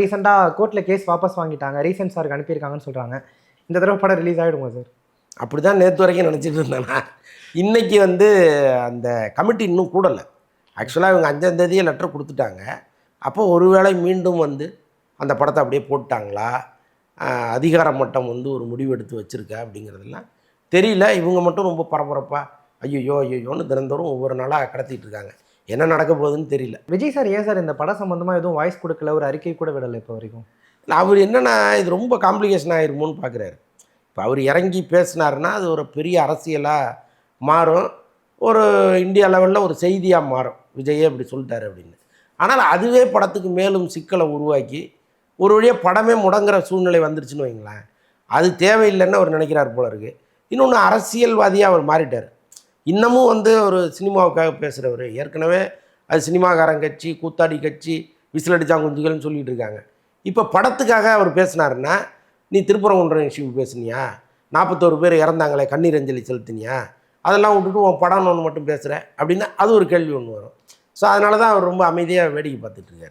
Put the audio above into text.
ரீசெண்டாக கோர்ட்டில் கேஸ் வாபஸ் வாங்கிட்டாங்க, ரீசென்ட் சாருக்கு அனுப்பியிருக்காங்கன்னு சொல்கிறாங்க. இந்த தடவை படம் ரிலீஸ் ஆகிடுமா சார்? அப்படி தான் நேற்று வரைக்கும் நினச்சிட்டு இருந்தேன்னா, இன்றைக்கி அந்த கமிட்டி இன்னும் கூடலை. ஆக்சுவலாக இவங்க 5ஆம் தேதியே லெட்டர் கொடுத்துட்டாங்க. அப்போ ஒருவேளை மீண்டும் அந்த படத்தை அப்படியே போட்டாங்களா, அதிகார மட்டம் ஒரு முடிவு எடுத்து வச்சுருக்கா அப்படிங்கிறதெல்லாம் தெரியல. இவங்க மட்டும் ரொம்ப பரபரப்பாக ஐயோன்னு தினந்தோறும் ஒவ்வொரு நாளாக கடத்திட்டு இருக்காங்க. என்ன நடக்க போகுதுன்னு தெரியல. விஜய் சார் ஏன் சார் இந்த படம் சம்மந்தமாக எதுவும் வாய்ஸ் கொடுக்கல, ஒரு அறிக்கை கூட விடலை இப்போ வரைக்கும்? அவர் என்னென்னா இது ரொம்ப காம்ப்ளிகேஷன் ஆகிருமோன்னு பார்க்குறாரு. இப்போ அவர் இறங்கி பேசினாருன்னா அது ஒரு பெரிய அரசியலாக மாறும், ஒரு இந்தியா லெவலில் ஒரு செய்தியாக மாறும். விஜயே இப்படி சொல்லிட்டாரு அப்படின்னு. ஆனால் அதுவே படத்துக்கு மேலும் சிக்கலை உருவாக்கி ஒரு வழியாக படமே முடங்குற சூழ்நிலை வந்துருச்சுன்னு வைங்களேன். அது தேவையில்லைன்னு அவர் நினைக்கிறார் போல இருக்குது. இன்னொன்று அரசியல்வாதியாக அவர் மாறிட்டார். இன்னமும் ஒரு சினிமாவுக்காக பேசுகிறவர். ஏற்கனவே அது சினிமாக்காரன் கட்சி, கூத்தாடி கட்சி, விசிலடிச்சாங்குஞ்சுகள்னு சொல்லிகிட்டு இருக்காங்க. இப்போ படத்துக்காக அவர் பேசினாருன்னா, நீ திருப்பரங்குன்றம் இஷ்யூ பேசுனியா, 41 பேர் இறந்தாங்களே கண்ணீர் அஞ்சலி செலுத்தினியா, அதெல்லாம் விட்டுட்டு உன் படம்னு ஒன்று மட்டும் பேசுகிற அப்படின்னா அது ஒரு கேள்வி ஒன்று வரும். ஸோ அதனால தான் அவர் ரொம்ப அமைதியாக வேடிக்கை பார்த்துட்ருக்காரு.